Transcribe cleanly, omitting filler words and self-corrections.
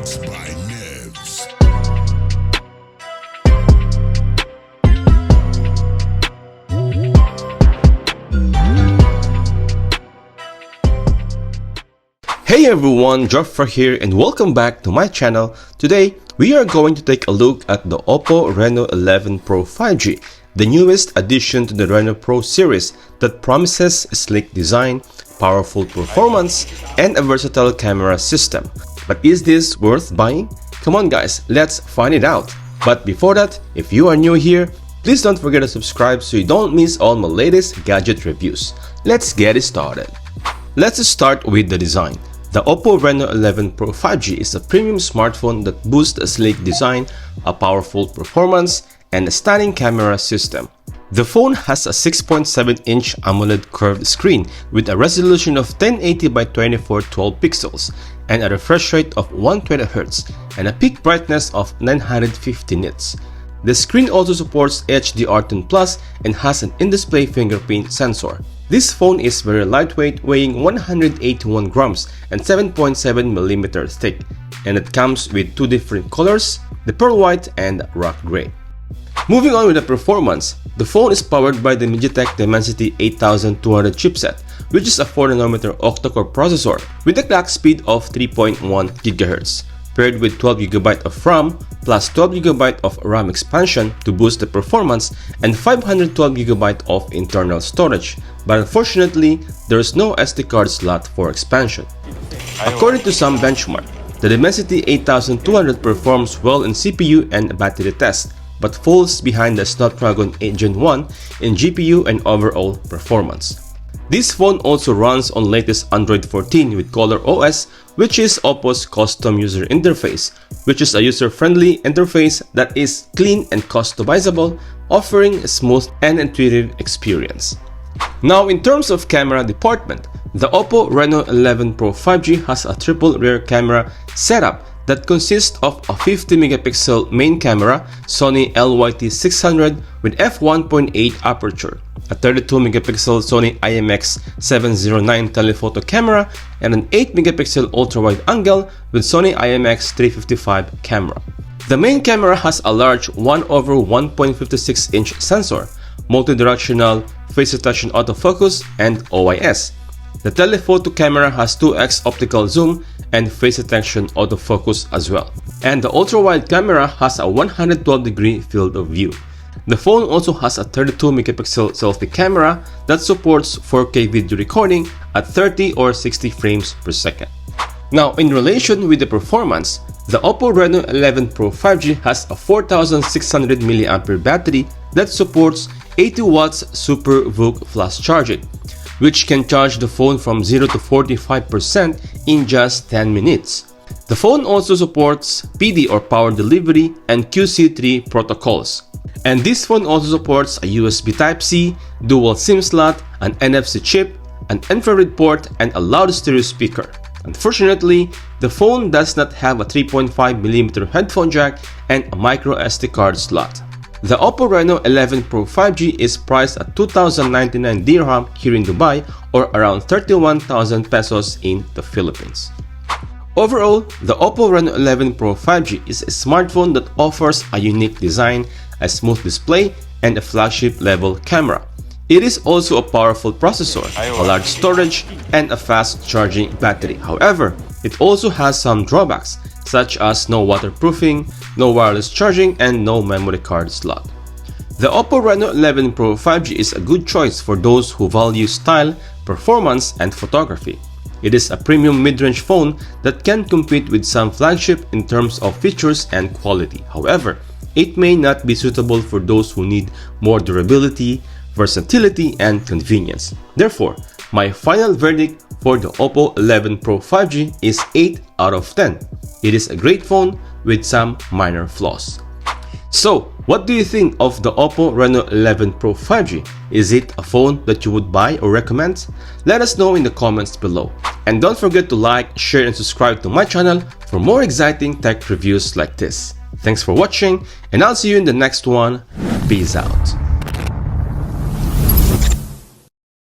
Mixed by Nevs. Hey everyone, Joffre here and welcome back to my channel. Today, we are going to take a look at the Oppo Reno 11 Pro 5G, the newest addition to the Reno Pro series that promises a sleek design, powerful performance, and a versatile camera system. But is this worth buying? Come on guys, let's find it out. But before that, if you are new here, please don't forget to subscribe so you don't miss all my latest gadget reviews. Let's get it started. Let's start with the design. The Oppo Reno 11 Pro 5G is a premium smartphone that boasts a sleek design, a powerful performance, and a stunning camera system. The phone has a 6.7-inch AMOLED curved screen with a resolution of 1080 by 2412 pixels and a refresh rate of 120Hz and a peak brightness of 950 nits. The screen also supports HDR10 Plus and has an in-display fingerprint sensor. This phone is very lightweight, weighing 181 grams and 7.7mm thick, and it comes with two different colors, the pearl white and rock gray. Moving on with the performance, the phone is powered by the MediaTek Dimensity 8200 chipset, which is a 4nm octa-core processor with a clock speed of 3.1 GHz, paired with 12GB of RAM plus 12GB of RAM expansion to boost the performance and 512GB of internal storage, but unfortunately, there is no SD card slot for expansion. According to some benchmark, the Dimensity 8200 performs well in CPU and battery tests, but falls behind the Snapdragon 8 Gen 1 in GPU and overall performance. This phone also runs on latest Android 14 with Color OS, which is Oppo's custom user interface, which is a user-friendly interface that is clean and customizable, offering a smooth and intuitive experience. Now, in terms of camera department, the Oppo Reno 11 Pro 5G has a triple rear camera setup that consists of a 50MP main camera, Sony LYT600 with f1.8 aperture, a 32MP Sony IMX709 telephoto camera, and an 8MP ultra-wide angle with Sony IMX355 camera. The main camera has a large 1/1.56-inch sensor, multi-directional, phase detection autofocus, and OIS. The telephoto camera has 2x optical zoom and face detection autofocus as well. And the ultra-wide camera has a 112-degree field of view. The phone also has a 32MP selfie camera that supports 4K video recording at 30 or 60 frames per second. Now, in relation with the performance, the Oppo Reno 11 Pro 5G has a 4600 mAh battery that supports 80 watts Super VOOC flash charging, which can charge the phone from 0 to 45% in just 10 minutes. The phone also supports PD or power delivery and QC3 protocols. And this phone also supports a USB Type-C, dual SIM slot, an NFC chip, an infrared port, and a loud stereo speaker. Unfortunately, the phone does not have a 3.5mm headphone jack and a micro SD card slot. The Oppo Reno 11 Pro 5G is priced at 2,099 dirham here in Dubai or around 31,000 pesos in the Philippines. Overall, the Oppo Reno 11 Pro 5G is a smartphone that offers a unique design, a smooth display, and a flagship level camera. It is also a powerful processor, a large storage, and a fast charging battery. However, it also has some drawbacks, such as no waterproofing, no wireless charging, and no memory card slot. The Oppo Reno 11 Pro 5G is a good choice for those who value style, performance, and photography. It is a premium mid-range phone that can compete with some flagship in terms of features and quality. However, it may not be suitable for those who need more durability, versatility, and convenience. Therefore, my final verdict for the Oppo 11 Pro 5G is 8 out of 10. It is a great phone with some minor flaws. So, what do you think of the Oppo Reno 11 Pro 5G? Is it a phone that you would buy or recommend? Let us know in the comments below. And don't forget to like, share, and subscribe to my channel for more exciting tech reviews like this. Thanks for watching, and I'll see you in the next one. Peace out.